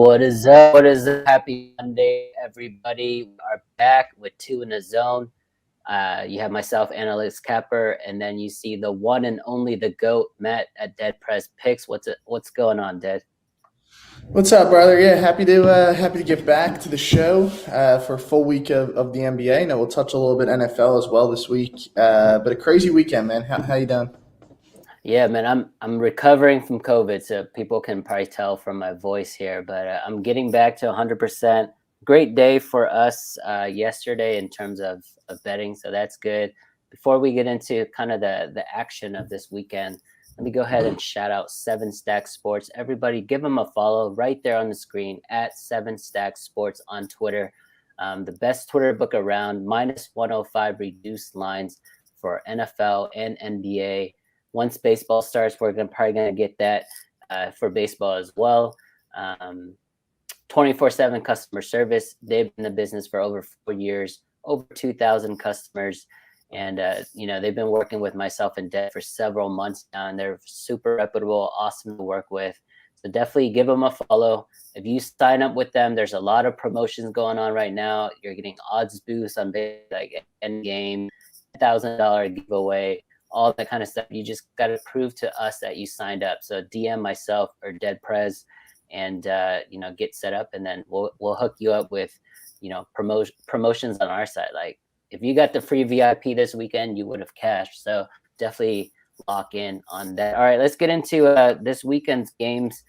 What is up? What is up? Happy Monday, everybody. We are back with Two in a Zone. You have myself, Analyst Capper, and then you see the one and only the GOAT, Matt at Dead Press Picks. What's going on, Dead? What's up, brother? Yeah, happy to get back to the show for a full week of the NBA. Now we'll touch a little bit NFL as well this week, but a crazy weekend, man. How you doing? Yeah, man, I'm recovering from COVID, so people can probably tell from my voice here, but I'm getting back to 100%. Great day for us yesterday in terms of betting, so that's good. Before we get into kind of the action of this weekend, let me go ahead and shout out Seven Stack Sports. Everybody, give them a follow right there on the screen at Seven Stack Sports on Twitter. The best Twitter book around, minus 105 reduced lines for NFL and NBA. Once baseball starts, we're probably going to get that for baseball as well. 24/7 customer service. They've been in the business for over 4 years, over 2,000 customers. And, they've been working with myself and Deb for several months now, and they're super reputable, awesome to work with. So definitely give them a follow. If you sign up with them, there's a lot of promotions going on right now. You're getting odds boosts on like end game, $1,000 giveaway, all that kind of stuff. You just got to prove to us that you signed up. So DM myself or Dead Prez and, get set up, and then we'll hook you up with, promotions on our side. Like if you got the free VIP this weekend, you would have cashed. So definitely lock in on that. All right, let's get into this weekend's games.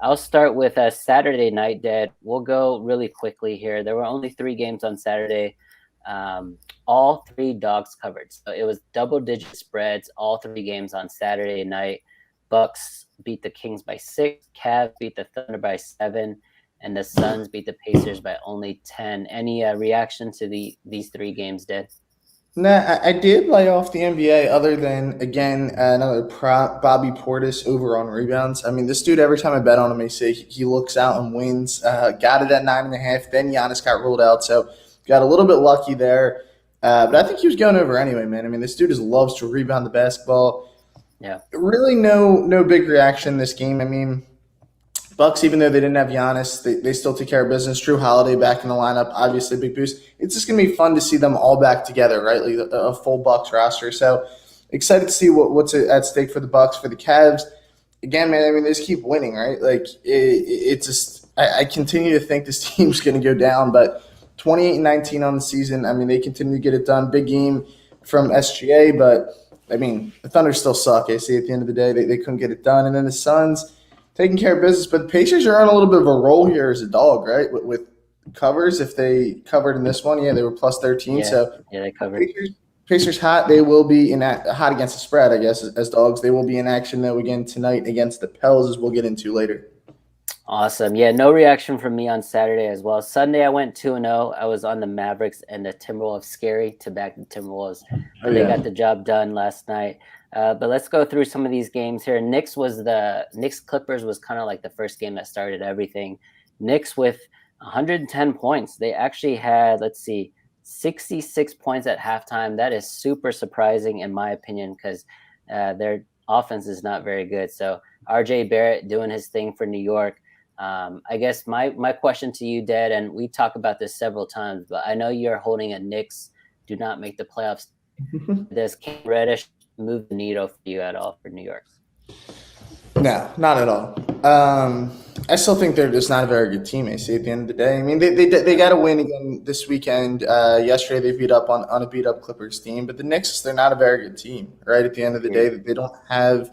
I'll start with Saturday night, Dead. We'll go really quickly here. There were only 3 games on Saturday. All 3 dogs covered. So it was double-digit spreads, all 3 games on Saturday night. Bucks beat the Kings by 6, Cavs beat the Thunder by 7, and the Suns beat the Pacers by only 10. Any reaction to these 3 games, Dad? Nah, I did lay off the NBA other than, again, another prop, Bobby Portis over on rebounds. I mean, this dude, every time I bet on him, I say he looks out and wins. Got it at 9.5. Then Giannis got ruled out, so got a little bit lucky there. But I think he was going over anyway, man. I mean, this dude just loves to rebound the basketball. Yeah. Really no big reaction in this game. I mean, Bucks, even though they didn't have Giannis, they still take care of business. Drew Holiday back in the lineup, obviously a big boost. It's just going to be fun to see them all back together, right? Like a full Bucks roster. So excited to see what's at stake for the Bucks. For the Cavs, again, man, I mean, they just keep winning, right? Like it's just I continue to think this team's going to go down, but 28-19 on the season. I mean, they continue to get it done. Big game from SGA, but I mean, the Thunder still suck. I see at the end of the day, they couldn't get it done. And then the Suns taking care of business. But the Pacers are on a little bit of a roll here as a dog, right? With covers. If they covered in this one, they were plus 13. Yeah, so they covered. Pacers hot. They will be hot against the spread, I guess, as dogs. They will be in action, though, again tonight against the Pels, as we'll get into later. Awesome. Yeah, no reaction from me on Saturday as well. Sunday, I went 2-0. I was on the Mavericks and the Timberwolves. Scary to back the Timberwolves. But they got the job done last night. But let's go through some of these games here. Knicks Clippers was kind of like the first game that started everything. Knicks with 110 points. They actually had, 66 points at halftime. That is super surprising in my opinion because their offense is not very good. So RJ Barrett doing his thing for New York. I guess my question to you, Dad, and we talk about this several times, but I know you're holding a Knicks do not make the playoffs. Does Cam Reddish move the needle for you at all for New York? No, not at all. I still think they're just not a very good team, AC, at the end of the day. I mean, they got to win again this weekend. Yesterday they beat up on a beat-up Clippers team. But the Knicks, they're not a very good team, right? At the end of the day, they don't have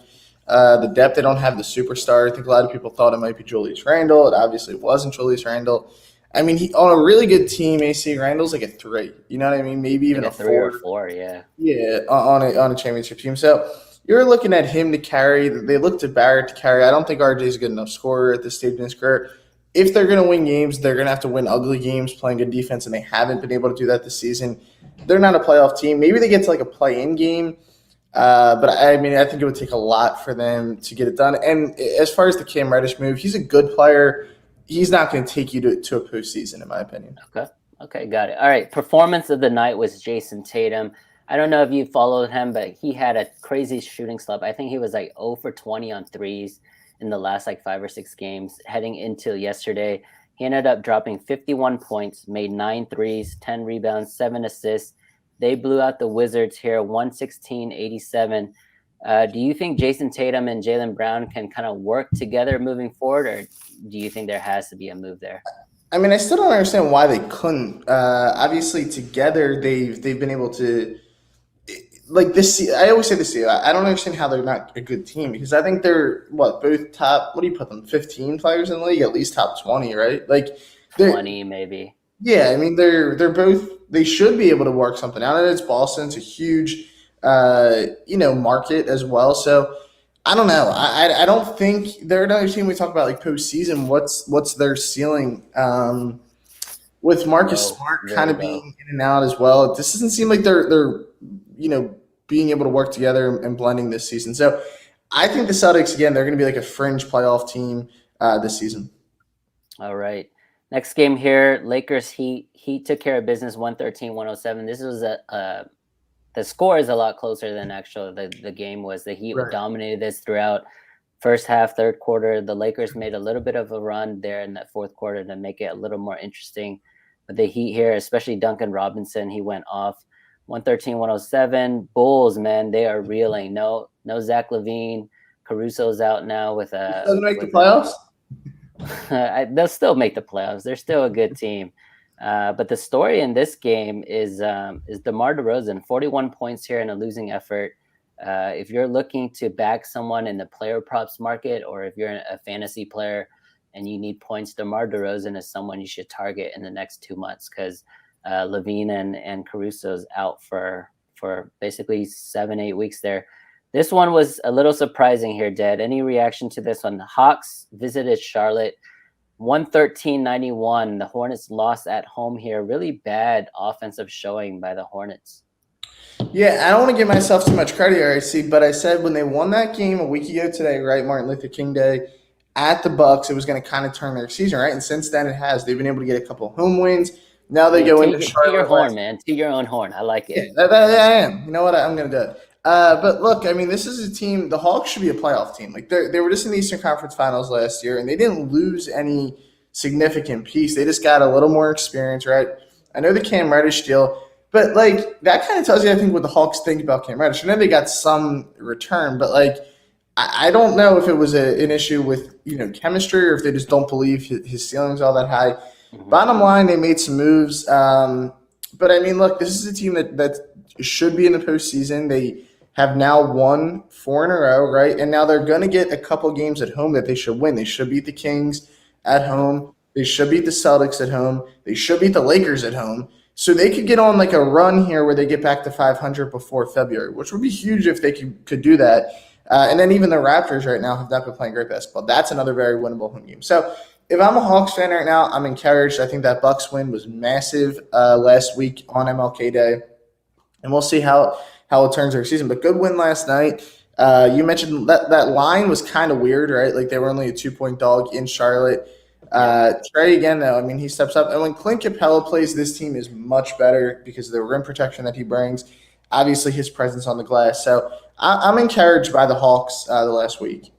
the depth. They don't have the superstar. I think a lot of people thought it might be Julius Randle. It obviously wasn't Julius Randle. I mean, on a really good team, AC, Randle's like a 3. You know what I mean? Maybe even like a 3 4. or 4, yeah. Yeah, on a championship team. So you're looking at him to carry. They look to Barrett to carry. I don't think RJ's a good enough scorer at this stage in his career. If they're going to win games, they're going to have to win ugly games playing good defense, and they haven't been able to do that this season. They're not a playoff team. Maybe they get to like a play-in game, but I mean, I think it would take a lot for them to get it done. And as far as the Cam Reddish move, he's a good player. He's not going to take you to a postseason, in my opinion. Okay, got it. All right, performance of the night was Jason Tatum. I don't know if you followed him, but he had a crazy shooting slump. I think he was like 0 for 20 on threes. in the last like 5 or 6 games. Heading into yesterday, he ended up dropping 51 points, made 9 threes, 10 rebounds, 7 assists. They blew out the Wizards here, 116-87. Do you think Jason Tatum and Jaylen Brown can kind of work together moving forward, or do you think there has to be a move there? I mean, I still don't understand why they couldn't. Obviously, together they've been able to, like this. I always say this to you. I don't understand how they're not a good team, because I think they're both top. What do you put them? 15 players in the league, at least top 20, right? Like 20 maybe. Yeah, I mean they're both. They should be able to work something out, and it's Boston. It's a huge, market as well. So I don't know. I don't think they're another team we talk about like postseason. What's their ceiling? With Marcus Smart kind of being in and out as well, this doesn't seem like they're being able to work together and blending this season. So I think the Celtics, again, they're going to be like a fringe playoff team this season. All right. Next game here, Lakers Heat. Heat took care of business, 113-107. This was the score is a lot closer than the game was. The Heat dominated this throughout first half, third quarter. The Lakers made a little bit of a run there in that fourth quarter to make it a little more interesting. But the Heat here, especially Duncan Robinson, he went off. 113-107. Bulls, man, they are reeling. No Zach LaVine. Caruso's out now with a. Doesn't make the playoffs. They'll still make the playoffs. They're still a good team. But the story in this game is DeMar DeRozan, 41 points here in a losing effort. If you're looking to back someone in the player props market, or if you're a fantasy player and you need points, DeMar DeRozan is someone you should target in the next 2 months, because LaVine and Caruso's out for basically 7-8 weeks there. This one was a little surprising here, Dad. Any reaction to this one? The Hawks visited Charlotte, 113-91. The Hornets lost at home here. Really bad offensive showing by the Hornets. Yeah, I don't want to give myself too much credit here, I see, but I said when they won that game a week ago today, right, Martin Luther King Day, at the Bucks, it was going to kind of turn their season, right? And since then it has. They've been able to get a couple home wins. Now they go into Charlotte. To your horn, man. To your own horn. I like it. Yeah, I am. You know what? I'm going to do it. But look, I mean, this is a team. The Hawks should be a playoff team. Like they were just in the Eastern Conference Finals last year, and they didn't lose any significant piece. They just got a little more experience, right? I know the Cam Reddish deal, but like that kind of tells you, I think, what the Hawks think about Cam Reddish. I know they got some return, but like I don't know if it was an issue with chemistry, or if they just don't believe his ceiling's all that high. Mm-hmm. Bottom line, they made some moves, but I mean, look, this is a team that should be in the postseason. They have now won 4 in a row, right? And now they're going to get a couple games at home that they should win. They should beat the Kings at home. They should beat the Celtics at home. They should beat the Lakers at home. So they could get on like a run here where they get back to 500 before February, which would be huge if they could do that. And then even the Raptors right now have not been playing great basketball. That's another very winnable home game. So if I'm a Hawks fan right now, I'm encouraged. I think that Bucks win was massive last week on MLK Day. And we'll see how it turns their season. But good win last night. You mentioned that line was kind of weird, right? Like they were only a 2-point dog in Charlotte. Trey, again, though, I mean, he steps up. And when Clint Capella plays, this team is much better because of the rim protection that he brings. Obviously, his presence on the glass. So I'm encouraged by the Hawks the last week.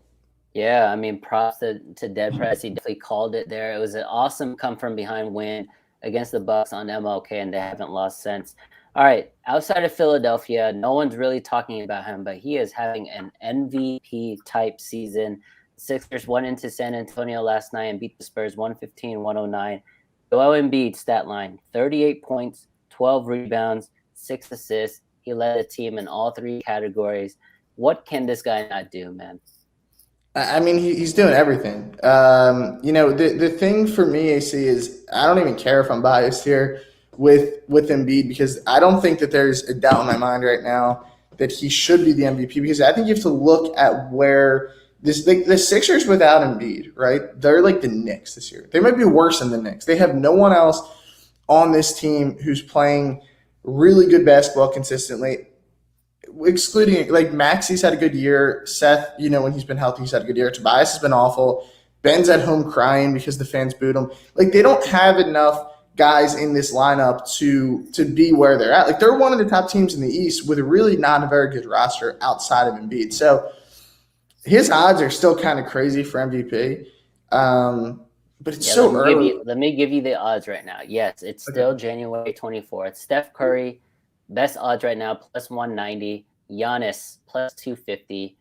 Yeah, I mean, props to Dead Press. He definitely called it there. It was an awesome come-from-behind win against the Bucks on MLK, and they haven't lost since. All right, outside of Philadelphia, no one's really talking about him, but he is having an MVP-type season. The Sixers went into San Antonio last night and beat the Spurs 115-109. Joel Embiid stat line, 38 points, 12 rebounds, 6 assists. He led the team in all 3 categories. What can this guy not do, man? I mean, he's doing everything. The thing for me, AC, is I don't even care if I'm biased here with Embiid, because I don't think that there's a doubt in my mind right now that he should be the MVP, because I think you have to look at where the Sixers without Embiid, right? They're like the Knicks this year. They might be worse than the Knicks. They have no one else on this team who's playing really good basketball consistently, excluding like Maxi's had a good year. Seth, when he's been healthy, he's had a good year. Tobias has been awful. Ben's at home crying because the fans booed him. Like they don't have enough guys in this lineup to be where they're at. Like they're one of the top teams in the East with really not a very good roster outside of Embiid. So his odds are still kind of crazy for MVP. But it's Yeah, so early. let me give you the odds right now. Yes, it's still Okay. January 24th. Steph Curry, best odds right now, plus 190. Giannis, plus 250.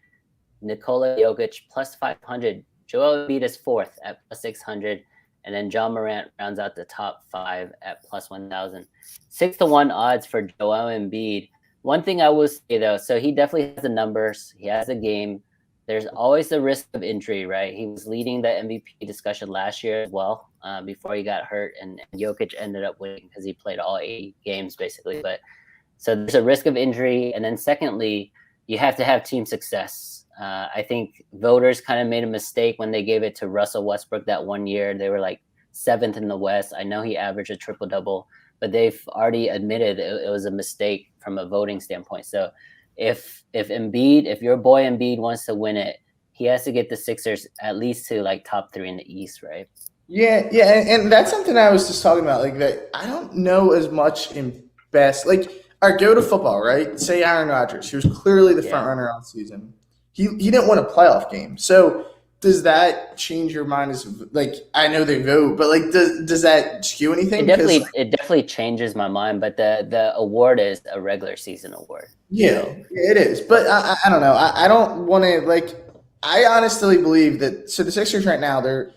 Nikola Jokic, plus 500. Joel Embiid is fourth at plus 600. And then John Morant rounds out the top five at plus 1,000. 6 to 1 odds for Joel Embiid. One thing I will say though, so he definitely has the numbers, he has the game. There's always the risk of injury, right? He was leading the MVP discussion last year as well, before he got hurt, and Jokic ended up winning because he played all 80 games basically. But so there's a risk of injury, and then secondly, you have to have team success. I think voters kind of made a mistake when they gave it to Russell Westbrook that one year. They were like seventh in the West. I know he averaged a triple double, but they've already admitted it was a mistake from a voting standpoint. So if Embiid, if your boy Embiid wants to win it, he has to get the Sixers at least to like top three in the East, right? Yeah, yeah, and that's something I was just talking about. Like that, I don't know as much in best. Like, all right, go to football, right? Say Aaron Rodgers, he was clearly the front Yeah. runner all season. He didn't win a playoff game. So does that change your mind? As like, I know they vote, but like, does that skew anything? Because It definitely changes my mind, but the award is a regular season award. yeah, So yeah, it is. But I don't know. I don't want to like. I honestly believe that. So the Sixers right now, they're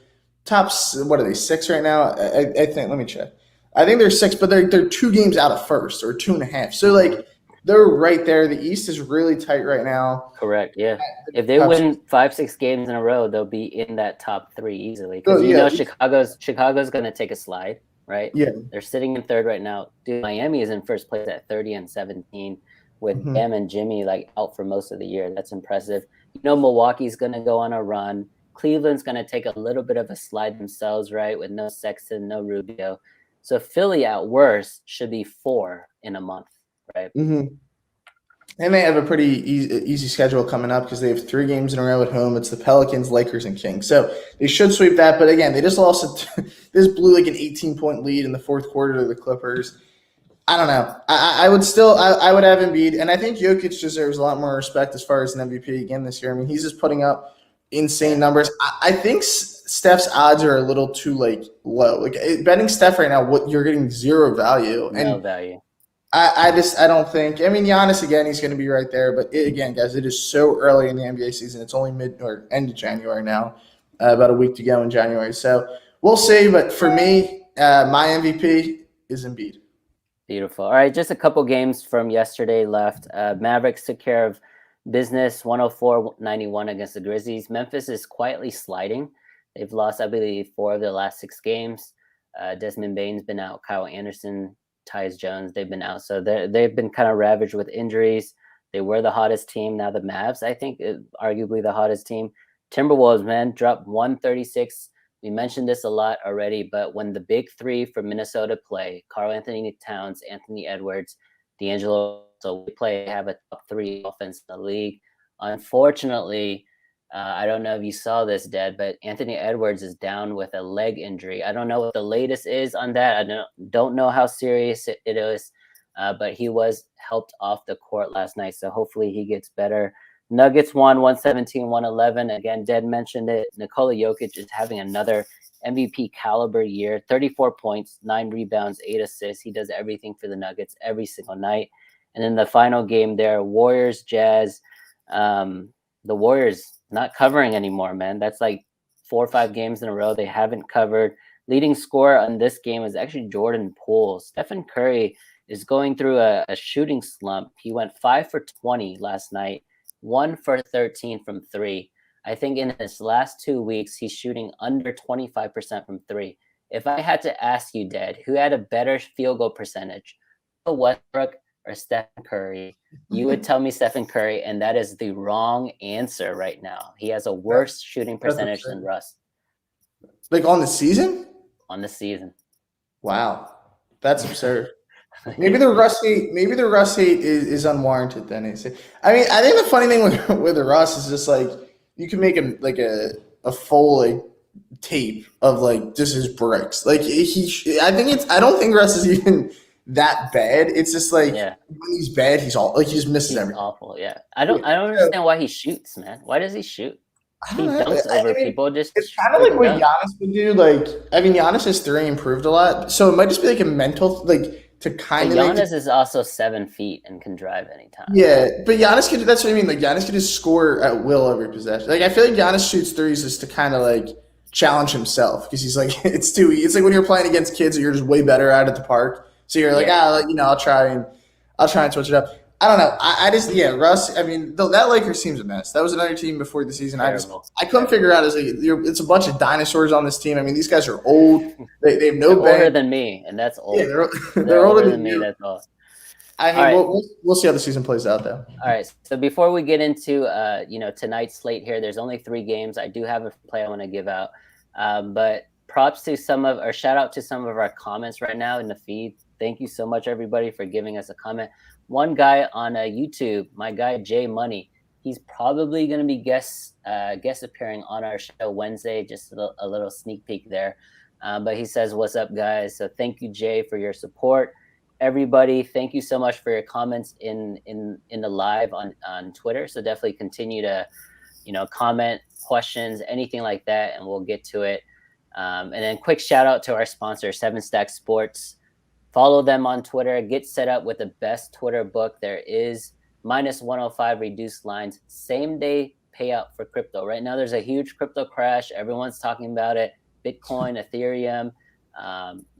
what are they, six right now? I think. Let me check. I think they're six, but they're 2 games out of first or 2.5. So like they're right there. The East is really tight right now. correct, yeah. If they Top win 5, 6 games in a row, they'll be in that top three easily. Oh Because you yeah, know Chicago's going to take a slide, right? yeah. They're sitting in third right now. Dude, Miami is in first place at 30-17, with Mhm. Bam and Jimmy like out for most of the year. That's impressive. You know Milwaukee's going to go on a run. Cleveland's going to take a little bit of a slide themselves, right? With no Sexton, no Rubio. So Philly at worst should be 4 in a month, right? Mhm. And they have a pretty easy schedule coming up because they have 3 games in a row at home. It's the Pelicans, Lakers, and Kings. So they should sweep that. But again, they just lost. This blew like an 18-point lead in the fourth quarter to the Clippers. I don't know. I would still. I would have Embiid, and I think Jokic deserves a lot more respect as far as an MVP again this year. I mean, he's just putting up insane Yeah, numbers. I think Steph's odds are a little too like low. Like betting Steph right now, what you're getting zero value, no and value. I don't think. I mean, Giannis again, he's going to be right there. But again, guys, it is so early in the NBA season. It's only mid or end of January now, about a week to go in January. So we'll see. But for me, my MVP is Embiid. Beautiful. All right, just a couple games from yesterday left. Mavericks took care of business 104-91 against the Grizzlies. Memphis is quietly sliding. They've lost, I believe, 4 of their last 6 games. Desmond Bane's been out. Kyle Anderson, Tyus Jones, they've been out. So they've been kind of ravaged with injuries. They were the hottest team. Now the Mavs, I think, arguably the hottest team. Timberwolves, man, dropped 136. We mentioned this a lot already, but when the big three for Minnesota play, Karl Anthony Towns, Anthony Edwards, D'Angelo, so we have a top 3 offense in the league. Unfortunately, I don't know if you saw this, Dad, but Anthony Edwards is down with a leg injury. I don't know what the latest is on that. I don't know how serious it is, but he was helped off the court last night, so hopefully he gets better. Nuggets won 117-111. Again, Dad mentioned it. Nikola Jokic is having another MVP caliber year. 34 points, 9 rebounds, 8 assists. He does everything for the Nuggets every single night. And then the final game there, Warriors, Jazz. The Warriors not covering anymore, man. That's like 4 or 5 games in a row they haven't covered. Leading scorer on this game is actually Jordan Poole. Stephen Curry is going through a shooting slump. He went 5 for 20 last night. 1 for 13 from 3. I think in his last 2 weeks, he's shooting under 25% from 3. If I had to ask you, Dad, who had a better field goal percentage, Westbrook or Stephen Curry, you would tell me Stephen Curry, and that is the wrong answer right now. He has a worse shooting That's percentage than absurd. Russ Like on the season? on the season. Wow, that's absurd. Maybe the Russ hate is unwarranted. Then I mean, I think the funny thing with the Russ is just like you can make him like a full like tape of like just his bricks. Like I think it's. I don't think Russ is even that bad. It's just like Yeah, when he's bad, he's all like he just misses he's everything. awful. Yeah, I don't Yeah. I don't So, understand why he shoots, man. Why does he shoot? I don't He know. dunks I over mean, people, just it's kind of like freaking what dunk. Giannis would do. Like, I mean, Giannis's three improved a lot, so it might just be like a mental, like to But kind of make it. Giannis is also 7 feet and can drive anytime. Yeah, but Giannis could. That's what I mean. Like Giannis could just score at will every possession. Like I feel like Giannis shoots threes just to kind of like challenge himself because he's like it's too. It's like when you're playing against kids that you're just way better at the park. So you're like Yeah, like, I'll try and switch it up. I don't know. I just Russ. I mean, that Lakers team's a mess. That was another team before the season. terrible. I couldn't figure out is like it's a bunch of dinosaurs on this team. I mean, these guys are old. They have They're no older bank. than me, and that's Yeah, old. they're They're they're older older than than me. you. That's all. I All mean, right. we'll see how the season plays out though. All right. So before we get into tonight's slate here, there's only 3 games. I do have a play I want to give out, but props to shout out to some of our comments right now in the feed. Thank you so much, everybody, for giving us a comment. One guy on YouTube, my guy Jay Money, he's probably going to be guest appearing on our show Wednesday. Just a little sneak peek there, but he says, "What's up, guys?" So thank you, Jay, for your support. Everybody, thank you so much for your comments in the live on Twitter. So definitely continue to comment, questions, anything like that, and we'll get to it. And then quick shout out to our sponsor, 7Stack Sports. Follow them on Twitter. Get set up with the best Twitter book there is. -105 reduced lines, same day payout for crypto. Right now, there's a huge crypto crash. Everyone's talking about it. Bitcoin, Ethereum.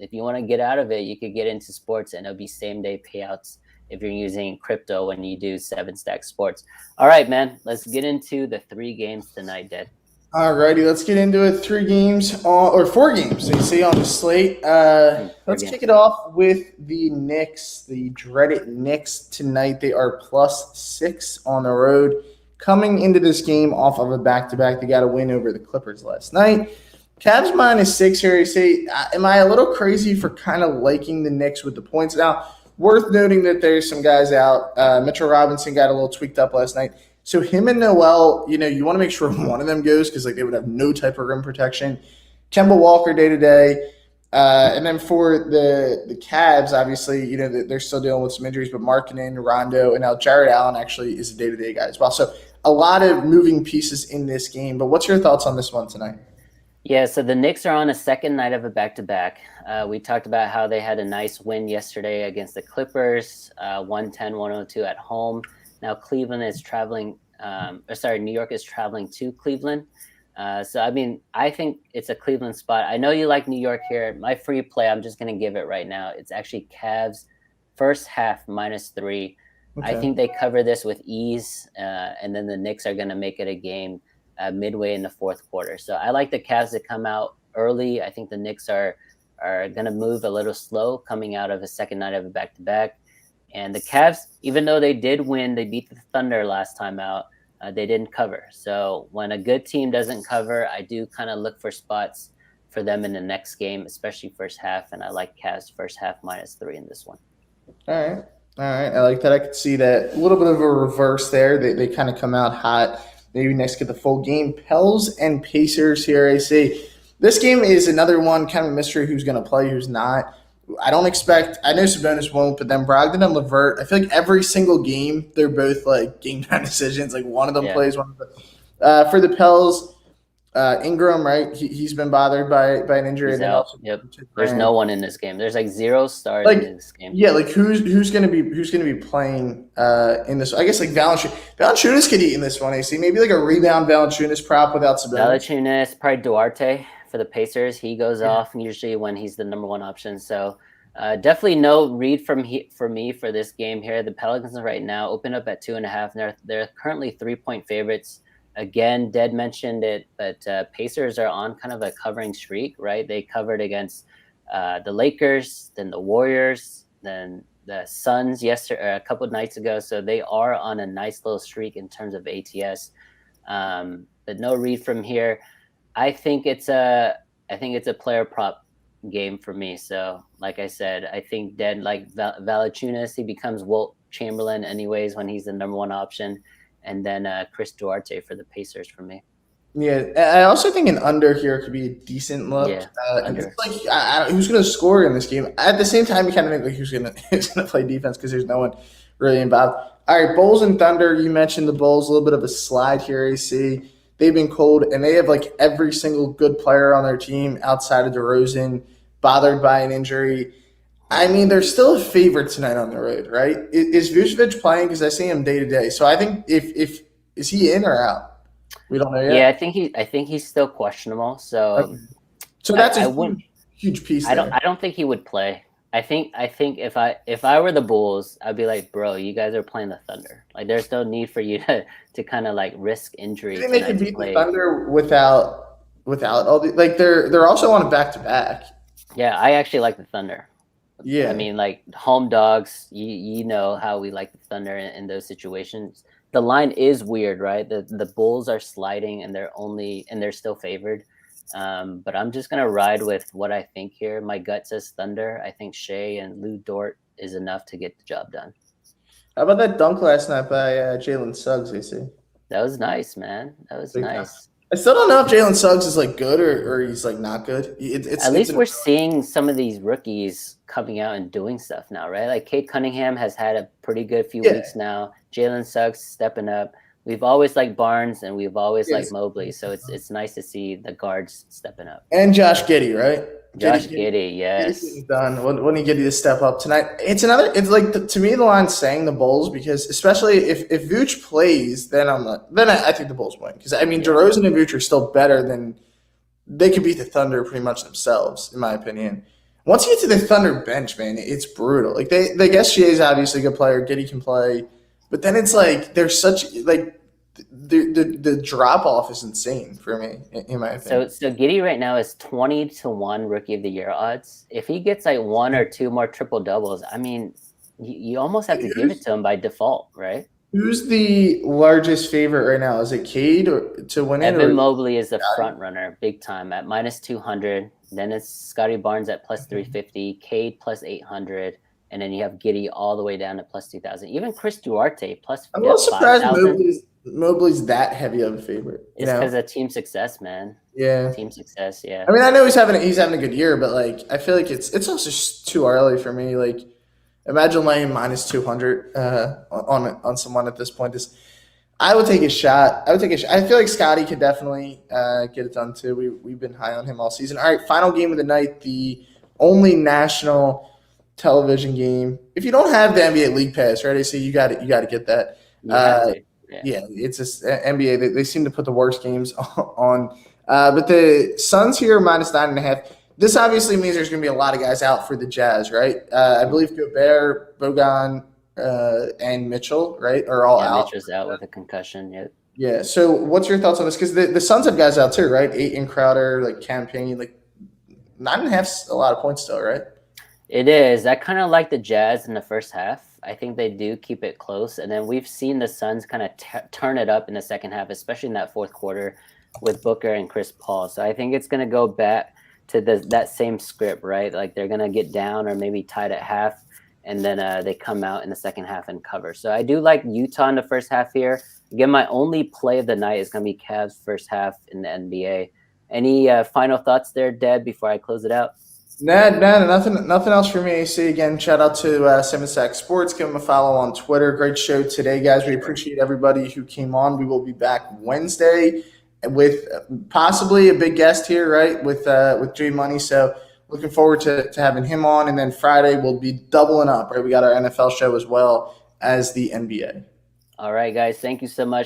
If you want to get out of it, you could get into sports, and it'll be same day payouts if you're using crypto when you do 7Stack Sports. All right, man. Let's get into the 3 games tonight, Dad. Alrighty, let's get into it. 3 games or 4 games, they say on the slate. Let's kick it off with the Knicks, the dreaded Knicks tonight. They are +6 on the road. Coming into this game off of a back-to-back, they got a win over the Clippers last night. Cavs -6 here. I say, am I a little crazy for kind of liking the Knicks with the points? Now, worth noting that there's some guys out. Mitchell Robinson got a little tweaked up last night. So him and Noel, you want to make sure one of them goes because they would have no type of rim protection. Kemba Walker day to day. And then for the Cavs, obviously, they're still dealing with some injuries, but Markkanen, Rondo, and now Jared Allen actually is a day-to-day guy as well. So a lot of moving pieces in this game. But what's your thoughts on this one tonight? Yeah, so the Knicks are on a second night of a back-to-back. We talked about how they had a nice win yesterday against the Clippers, 110-102 at home. Now Cleveland is traveling, New York is traveling to Cleveland. So, I mean, I think it's a Cleveland spot. I know you like New York here. My free play, I'm just going to give it right now. It's actually Cavs first half -3. Okay. I think they cover this with ease, and then the Knicks are going to make it a game midway in the fourth quarter. So I like the Cavs to come out early. I think the Knicks are going to move a little slow coming out of a second night of a back-to-back. And the Cavs, even though they did win, they beat the Thunder last time out, they didn't cover. So when a good team doesn't cover, I do kind of look for spots for them in the next game, especially first half. And I like Cavs first half -3 in this one. All right. I like that. I could see that. A little bit of a reverse there. They kind of come out hot. Maybe next get the full game. Pels and Pacers here, I see. This game is another one, kind of a mystery who's going to play, who's not. I know Sabonis won't, but then Brogdon and LeVert, I feel like every single game, they're both like game time decisions. Like one of them plays, one of them. For the Pels, Ingram, right? He's been bothered by an injury. He's out. Yep. There's no one in this game. There's like 0 stars in this game. Yeah, like who's gonna be playing in this? I guess like Valanciunas could eat in this one. AC maybe like a rebound Valanciunas prop without Sabonis. Valanciunas, probably Duarte for the Pacers. He goes off usually when he's the number 1 option. So definitely no read for me for this game here. The Pelicans right now open up at 2.5. And they're currently 3-point favorites. Again, Ded mentioned it, but Pacers are on kind of a covering streak, right? They covered against the Lakers, then the Warriors, then the Suns yesterday, a couple of nights ago. So they are on a nice little streak in terms of ATS. But no read from here. I think it's a player prop game for me. So, like I said, I think Ded like Valanciunas, he becomes Wilt Chamberlain anyways when he's the number 1 option. And then Chris Duarte for the Pacers for me. Yeah, I also think an under here could be a decent look. Yeah, And it's under. like, who's going to score in this game? At the same time, you kind of think like who's going to play defense because there's no one really involved. All right, Bulls and Thunder. You mentioned the Bulls, a little bit of a slide here. AC. They've been cold, and they have like every single good player on their team outside of DeRozan bothered by an injury. I mean, they're still a favorite tonight on the road, right? Is Vucevic playing? Because I see him day to day. So I think if is he in or out? We don't know Yeah, yet. I think he's still questionable. Okay. So So that's I a wouldn't. huge piece I there. don't think he would play. I think if I were the Bulls, I'd be like, bro, you guys are playing the Thunder. Like, there's no need for you to kind of like risk I injury think they can tonight to beat the play. Thunder without all the like they're also on a back to back. Yeah, I actually like the Thunder. I Yeah. mean, like home dogs, you know how we like the Thunder in those situations. The line is weird, right? The Bulls are sliding and they're still favored. But I'm just gonna ride with what I think here. My gut says Thunder. I think Shea and Lou Dort is enough to get the job done. How about that dunk last night by Jalen Suggs? They see That was nice, man. That was big time. nice. I still don't know if Jalen Suggs is like good or he's like not good. At It's least an, we're seeing some of these rookies coming out and doing stuff now, right? Like Kate Cunningham has had a pretty good few yeah. weeks now. Jalen Suggs stepping up. We've always liked Barnes and we've always liked Yes. Mobley, so it's nice to see the guards stepping up. And Josh Giddey, right? Josh Giddey, Giddey, Getting yes. done when you get to step up tonight. It's another. It's like to me the line's saying the Bulls because especially if Vooch plays, then I think the Bulls win because I mean Yeah. DeRozan and Vooch are still better than they could beat the Thunder pretty much themselves in my opinion. Once you get to the Thunder bench, man, it's brutal. Like they guess Shea is obviously a good player. Giddy can play, but then it's like there's such like the drop off is insane for me in my opinion. So Giddy right now is 20-1 rookie of the year odds. If he gets like one or two more triple doubles, I mean, you almost have to give it to him by default, right? Who's the largest favorite right now? Is it Cade to win it? Evan Or Mobley is the front runner, big time at -200. Then it's Scotty Barnes at +350, Cade +800, and then you have Giddy all the way down to +2000. Even Chris Duarte I'm a little surprised 5000. Mobley's that heavy of a favorite. You It's know? because of team success, man. Yeah. Team success, yeah. I mean, I know he's having a good year, but like I feel like it's also just too early for me. Like imagine laying -200 on someone at this point. I would take a shot. I would take a shot. I feel like Scotty could definitely get it done too. We've been high on him all season. All right, final game of the night, the only national television game. If you don't have the NBA League Pass, right? I see you got it. You got to get that. You have to. Yeah. Yeah, it's just NBA. They seem to put the worst games on. But the Suns here are -9.5. This obviously means there's going to be a lot of guys out for the Jazz, right? I believe Gobert, Bogan, and Mitchell, right, are all Yeah, out. Mitchell's out with a concussion. Yeah. Yeah. So, what's your thoughts on this? Because the Suns have guys out too, right? Aiton, Crowder, like Campaign, like 9.5's a lot of points still, right? It is. I kind of like the Jazz in the first half. I think they do keep it close. And then we've seen the Suns kind of turn it up in the second half, especially in that fourth quarter with Booker and Chris Paul. So I think it's going to go back to that same script, right? Like they're going to get down or maybe tied at half, and then they come out in the second half and cover. So I do like Utah in the first half here. Again, my only play of the night is going to be Cavs first half in the NBA. Any final thoughts there, Deb, before I close it out? Nah, nothing else for me. AC again. Shout out to Simmons Sack Sports. Give them a follow on Twitter. Great show today, guys. We appreciate everybody who came on. We will be back Wednesday with possibly a big guest here, right? With J Money. So looking forward to having him on. And then Friday we'll be doubling up, right? We got our NFL show as well as the NBA. All right, guys. Thank you so much.